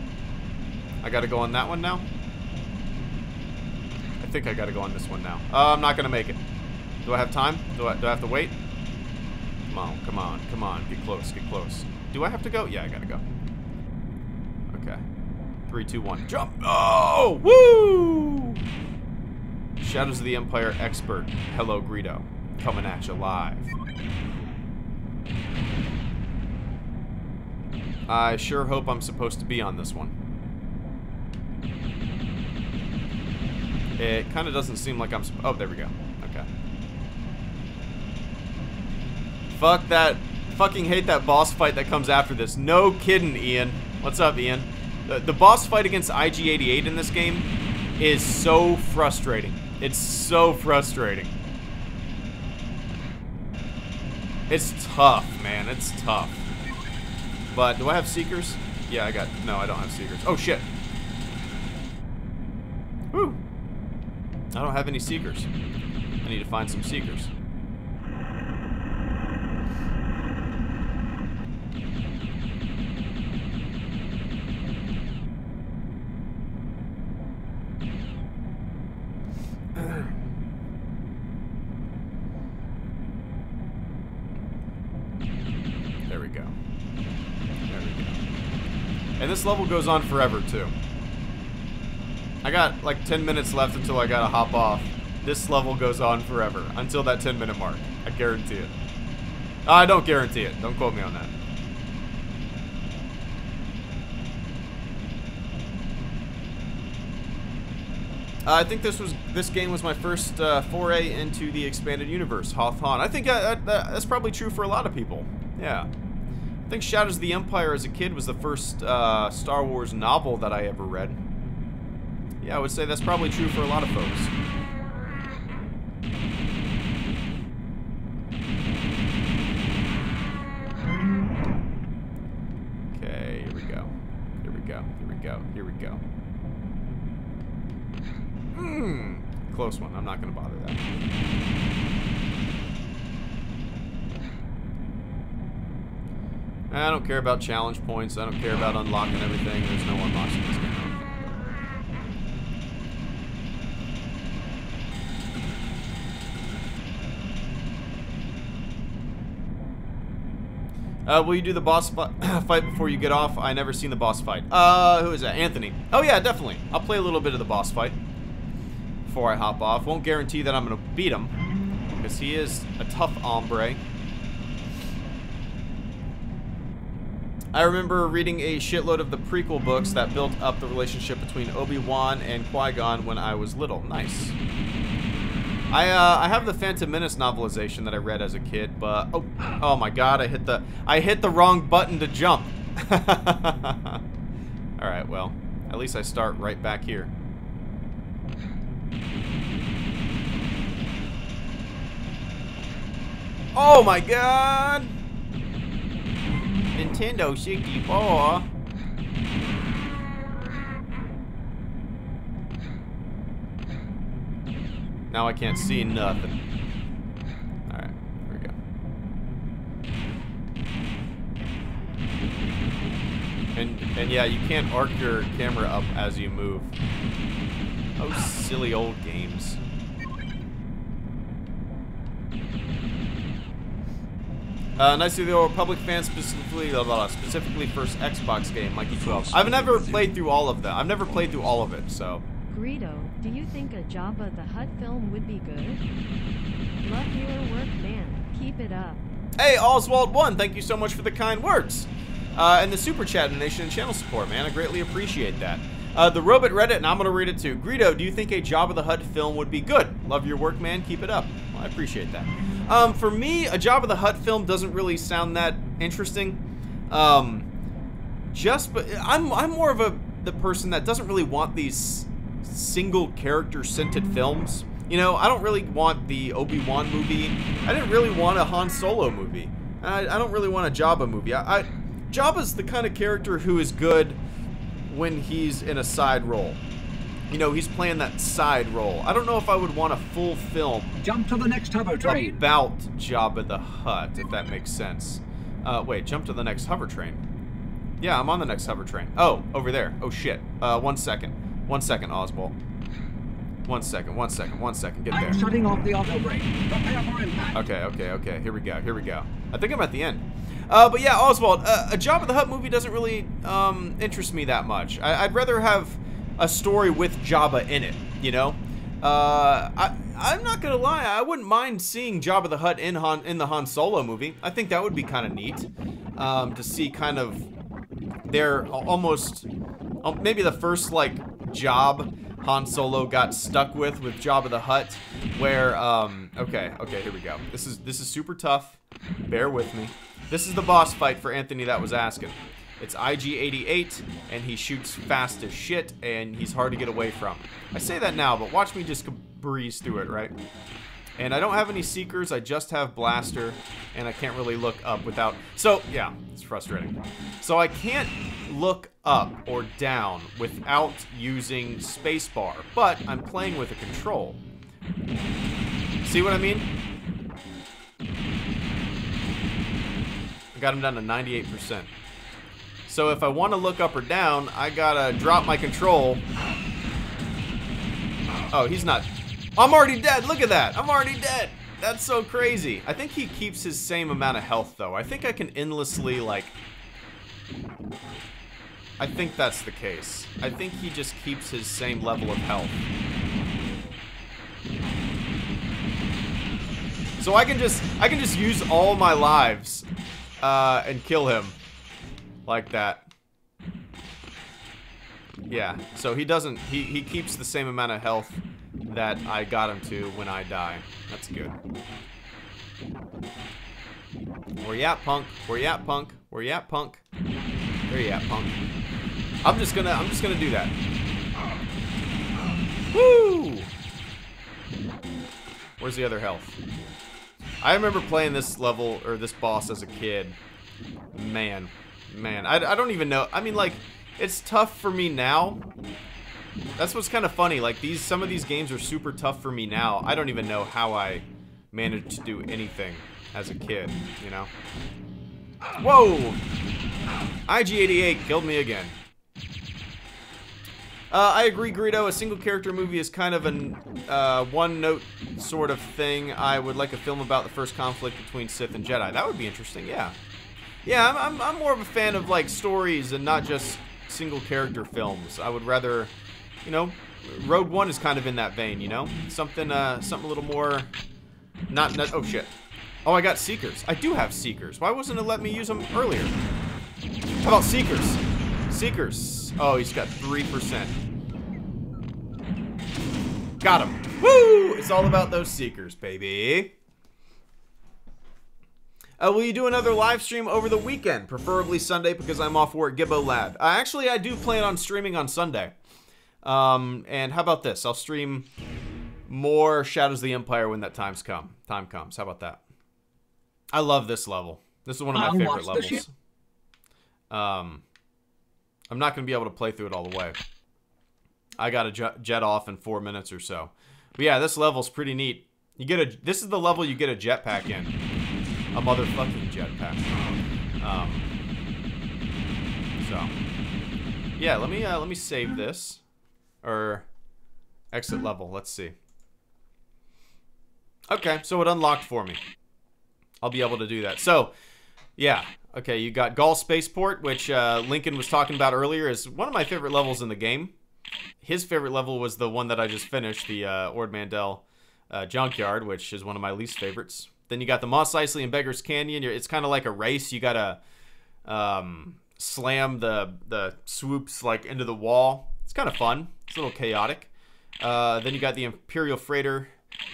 I gotta go on that one now? I think I gotta go on this one now. I'm not gonna make it. Do I have time? Do I have to wait? Come on. Get close. Do I have to go? Yeah, I gotta go. Okay. 3, 2, 1. Jump! Oh! Woo! Shadows of the Empire expert, HelloGreedo, coming at you live. I sure hope I'm supposed to be on this one. It kind of doesn't seem like I'm oh, there we go. Okay. Fuck that. Fucking hate that boss fight that comes after this. No kidding, Ian. What's up, Ian? The boss fight against IG-88 in this game is so frustrating. It's so frustrating. It's tough, man. It's tough. But do I have Seekers? Yeah, no, I don't have Seekers. Oh, shit. Whew. I don't have any Seekers. I need to find some Seekers. There we go. And this level goes on forever, too. I got like 10 minutes left until I gotta hop off. This level goes on forever until that 10-minute mark. I guarantee it. I don't guarantee it. Don't quote me on that. I think this game was my first foray into the expanded universe, Hawthorne. I think that's probably true for a lot of people. Yeah. I think Shadows of the Empire as a kid was the first Star Wars novel that I ever read. Yeah, I would say that's probably true for a lot of folks. Okay, here we go. Here we go. Close one. I'm not going to bother that. I don't care about challenge points. I don't care about unlocking everything. There's no unlocks in this game. Will you do the boss fight before you get off? I never seen the boss fight. Who is that? Anthony. Oh yeah, definitely. I'll play a little bit of the boss fight before I hop off. Won't guarantee that I'm gonna beat him, because he is a tough hombre. I remember reading a shitload of the prequel books that built up the relationship between Obi-Wan and Qui-Gon when I was little. Nice. I have the Phantom Menace novelization that I read as a kid, but oh my god, I hit the wrong button to jump. All right, well, at least I start right back here. Oh my god! Nintendo 64. Now I can't see nothing. Alright, here we go. And yeah, you can't arc your camera up as you move. Oh, silly old games. Nice to the Old Republic fans, specifically first Xbox game, Mikey 12. I've never played through all of them. I've never played through all of it, so. Greedo, do you think a Jabba the Hutt film would be good? Love your work, man. Keep it up. Hey, Oswald1, thank you so much for the kind words. And the super chat donation and channel support, man. I greatly appreciate that. The Robot Reddit, and I'm going to read it too. Greedo, do you think a Jabba the Hutt film would be good? Love your work, man. Keep it up. Well, I appreciate that. For me, a Jabba the Hutt film doesn't really sound that interesting. But I'm more of the person that doesn't really want these single character-centered films. You know, I don't really want the Obi-Wan movie. I didn't really want a Han Solo movie. I don't really want a Jabba movie. Jabba's the kind of character who is good when he's in a side role. You know, he's playing that side role. I don't know if I would want a full film Jump to the next hover train. about Jabba the Hutt, if that makes sense. Wait, jump to the next hover train. Yeah, I'm on the next hover train. Oh, over there. Oh, shit. 1 second. 1 second, Oswald. 1 second, 1 second, 1 second. Get there. I'm shutting off the auto brake. Prepare for impact. Okay. Here we go. I think I'm at the end. But yeah, Oswald, a Jabba the Hutt movie doesn't really interest me that much. I'd rather have a story with Jabba in it, you know? I'm not gonna lie, I wouldn't mind seeing Jabba the Hutt in the Han Solo movie. I think that would be kind of neat to see kind of their almost maybe the first like job Han Solo got stuck with Jabba the Hutt, where okay, here we go. This is super tough. Bear with me. This is the boss fight for Anthony that was asking. It's IG-88, and he shoots fast as shit, and he's hard to get away from. I say that now, but watch me just breeze through it, right? And I don't have any Seekers, I just have Blaster, and I can't really look up without... So, yeah, it's frustrating. So I can't look up or down without using spacebar, but I'm playing with a control. See what I mean? I got him down to 98%. So if I want to look up or down, I gotta drop my control. Oh, he's not. I'm already dead. Look at that. I'm already dead. That's so crazy. I think he keeps his same amount of health, though. I think I can endlessly, like... I think that's the case. I think he just keeps his same level of health. So I can just use all my lives and kill him like that. Yeah, so he doesn't, he keeps the same amount of health that I got him to when I die. That's good. Where you at, punk? Where you at, punk? Where you at, punk? There you at, punk. I'm just gonna do that. Woo! Where's the other health? I remember playing this level, or this boss as a kid. Man, I don't even know. I mean, like, it's tough for me now. That's what's kind of funny. Like, some of these games are super tough for me now. I don't even know how I managed to do anything as a kid, you know? Whoa! IG-88 killed me again. I agree, Greedo. A single character movie is kind of an one-note sort of thing. I would like a film about the first conflict between Sith and Jedi. That would be interesting, yeah. Yeah, I'm more of a fan of, like, stories and not just single character films. I would rather, you know, Rogue One is kind of in that vein, you know? Something a little more, not, oh shit. Oh, I got Seekers. I do have Seekers. Why wasn't it letting me use them earlier? How about Seekers? Seekers. Oh, he's got 3%. Got him. Woo! It's all about those Seekers, baby. Will you do another live stream over the weekend? Preferably Sunday because I'm off work. Gibbo Lad. Actually, I do plan on streaming on Sunday. And how about this? I'll stream more Shadows of the Empire when that time comes. How about that? I love this level. This is one of my favorite levels. I'm not going to be able to play through it all the way. I got to jet off in 4 minutes or so. But yeah, this level's pretty neat. This is the level you get a jetpack in. A motherfucking jetpack. So yeah, let me save this. Or exit level, let's see. Okay, so it unlocked for me. I'll be able to do that. So, yeah. Okay, you got Gaul Spaceport, which Lincoln was talking about earlier, is one of my favorite levels in the game. His favorite level was the one that I just finished, the Ord Mantell Junkyard, which is one of my least favorites. Then you got the Mos Eisley and Beggar's Canyon. It's kind of like a race. You gotta slam the swoops like into the wall. It's kind of fun. It's a little chaotic. Then you got the Imperial Freighter.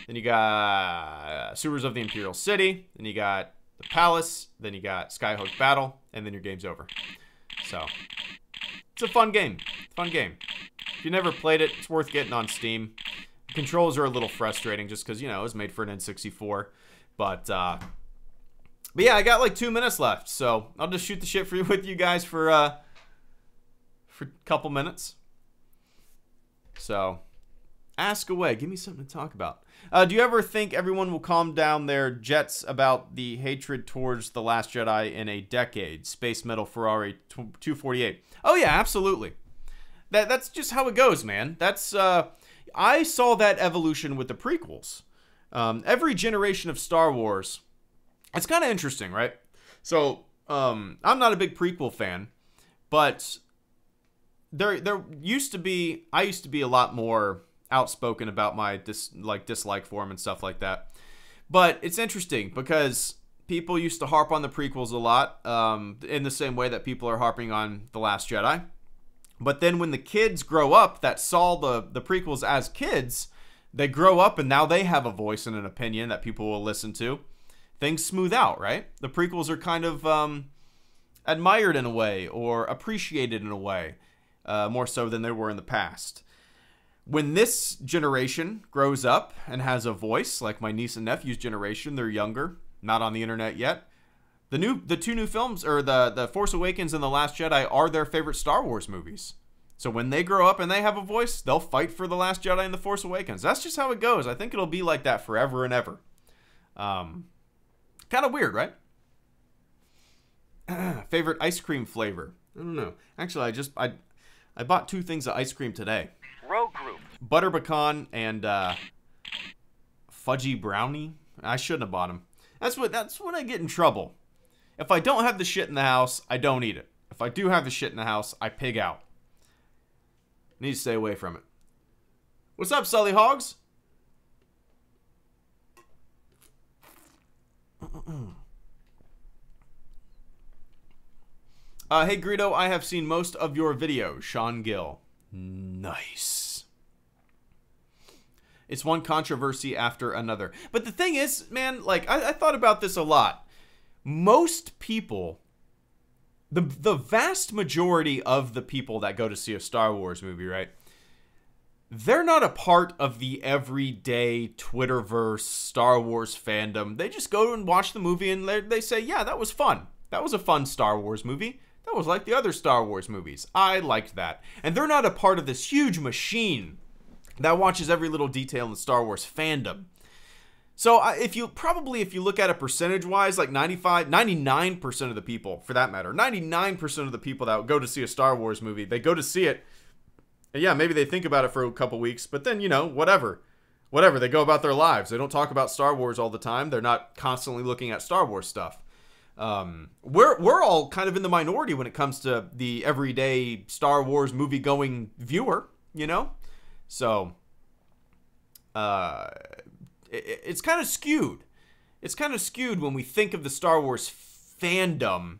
Then you got Sewers of the Imperial City. Then you got the Palace. Then you got Skyhook Battle. And then your game's over. So, it's a fun game. Fun game. If you never played it, it's worth getting on Steam. The controls are a little frustrating just because, you know, it was made for an N64. But yeah, I got like 2 minutes left. So, I'll just shoot the shit with you guys for a couple minutes. So, ask away. Give me something to talk about. Do you ever think everyone will calm down their jets about the hatred towards The Last Jedi in a decade? Space Metal Ferrari 248. Oh, yeah, absolutely. That's just how it goes, man. That's I saw that evolution with the prequels. Every generation of Star Wars, it's kind of interesting, right? So, I'm not a big prequel fan, but there used to be, I used to be a lot more outspoken about my dislike for him and stuff like that. But it's interesting because people used to harp on the prequels a lot, in the same way that people are harping on The Last Jedi. But then when the kids grow up that saw the prequels as kids, they grow up and now they have a voice and an opinion that people will listen to. Things smooth out, right? The prequels are kind of admired in a way or appreciated in a way, more so than they were in the past. When this generation grows up and has a voice, like my niece and nephew's generation, they're younger, not on the internet yet. The two new films, or the Force Awakens and The Last Jedi, are their favorite Star Wars movies. So when they grow up and they have a voice, they'll fight for The Last Jedi and The Force Awakens. That's just how it goes. I think it'll be like that forever and ever. Kind of weird, right? Favorite ice cream flavor? I don't know. Actually, I bought 2 things of ice cream today. Rogue Group. Butter pecan and fudgy brownie. I shouldn't have bought them. That's when I get in trouble. If I don't have the shit in the house, I don't eat it. If I do have the shit in the house, I pig out. Need to stay away from it. What's up, Sully Hogs? Hey Greedo, I have seen most of your videos. Sean Gill. Nice. It's one controversy after another. But the thing is, man, like, I thought about this a lot. Most people, the vast majority of the people that go to see a Star Wars movie, right? They're not a part of the everyday Twitterverse Star Wars fandom. They just go and watch the movie and they say, yeah, that was fun. That was a fun Star Wars movie. That was like the other Star Wars movies. I liked that. And they're not a part of this huge machine that watches every little detail in the Star Wars fandom. So if you look at it percentage-wise, like 99% of the people, for that matter, 99% of the people that go to see a Star Wars movie, they go to see it, and yeah, maybe they think about it for a couple weeks, but then, you know, whatever, they go about their lives. They don't talk about Star Wars all the time. They're not constantly looking at Star Wars stuff. We're all kind of in the minority when it comes to the everyday Star Wars movie-going viewer, you know? So, it's kind of skewed. It's kind of skewed when we think of the Star Wars fandom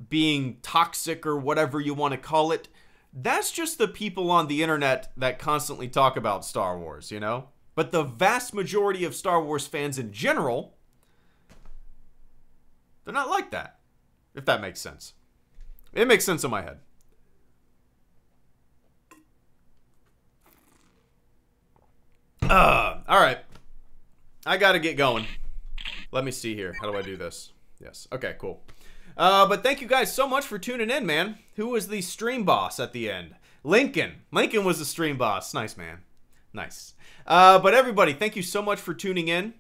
being toxic or whatever you want to call it. That's just the people on the internet that constantly talk about Star Wars, you know? But the vast majority of Star Wars fans in general, they're not like that, if that makes sense. It makes sense in my head. All right. I gotta get going. Let me see here. How do I do this? Yes. Okay, cool. But thank you guys so much for tuning in, man. Who was the stream boss at the end? Lincoln. Lincoln was the stream boss. Nice, man. Nice. But everybody, thank you so much for tuning in.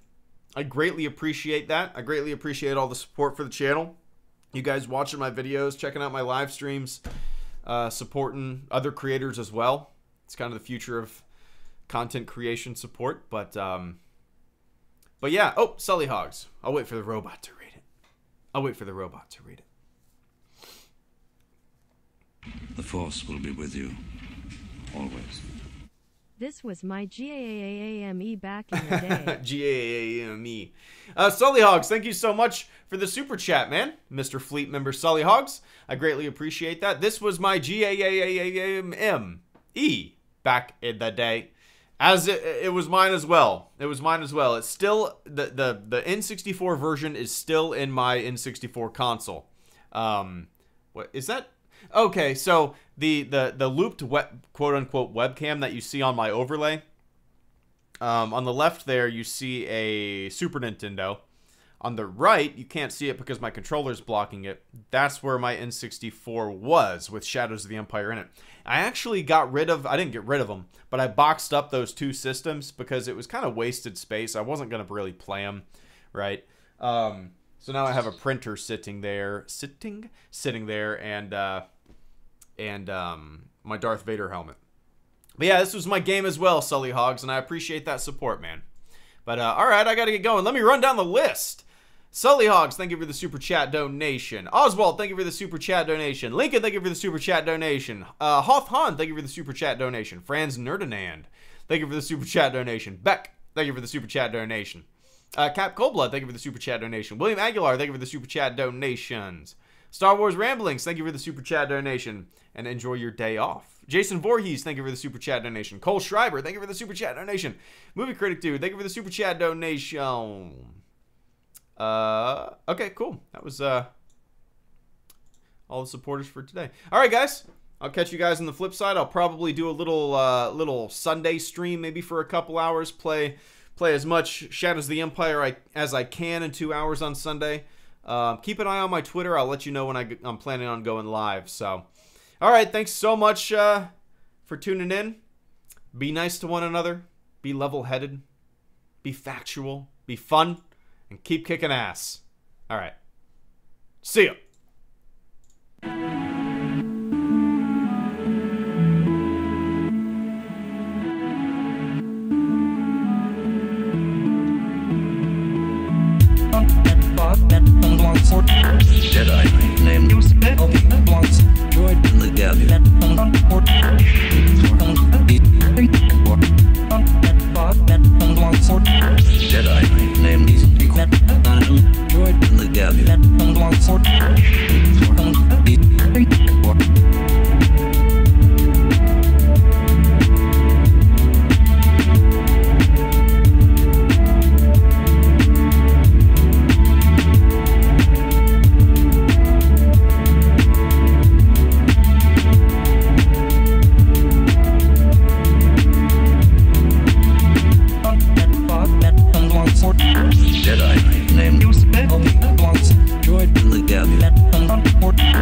I greatly appreciate that. I greatly appreciate all the support for the channel. You guys watching my videos, checking out my live streams, supporting other creators as well. It's kind of the future of content creation support. But yeah. Oh, Sully Hogs. I'll wait for the robot to read it. The Force will be with you, always. This was my GAAAME back in the day. GAAME. Sully Hogs, thank you so much for the super chat, man. Mr. Fleet member Sully Hogs, I greatly appreciate that. This was my GAAAME back in the day. As it was mine as well. It was mine as well. It's still, the N64 version is still in my N64 console. What is that? Okay, so the looped quote-unquote webcam that you see on my overlay, on the left there you see a Super Nintendo. On the right, you can't see it because my controller's blocking it. That's where my N64 was, with Shadows of the Empire in it. I actually got rid of, I didn't get rid of them, but I boxed up those two systems because it was kind of wasted space. I wasn't going to really play them, right? So now I have a printer sitting there, and my Darth Vader helmet. But yeah, this was my game as well, Sully Hogs, and I appreciate that support, man. But all right, I got to get going. Let me run down the list. Sully Hogs, thank you for the super chat donation. Oswald, thank you for the super chat donation. Lincoln, thank you for the super chat donation. Hoth Han, thank you for the super chat donation. Franz Nerdinand, thank you for the super chat donation. Beck, thank you for the super chat donation. Cap Coldblood, thank you for the super chat donation. William Aguilar, thank you for the super chat donations. Star Wars Ramblings, thank you for the super chat donation. And enjoy your day off. Jason Voorhees, thank you for the super chat donation. Cole Schreiber, thank you for the super chat donation. Movie Critic Dude, thank you for the super chat donation. Okay, cool. That was all the supporters for today. All right, guys. I'll catch you guys on the flip side. I'll probably do a little Sunday stream, maybe for a couple hours. Play as much Shadows of the Empire as I can in 2 hours on Sunday. Keep an eye on my Twitter. I'll let you know when I'm planning on going live. So, all right. Thanks so much for tuning in. Be nice to one another. Be level-headed. Be factual. Be fun. And keep kicking ass. All right. See ya. Jedi named droid in the galley. Jedi named droid in the Jedi named droid in the galley.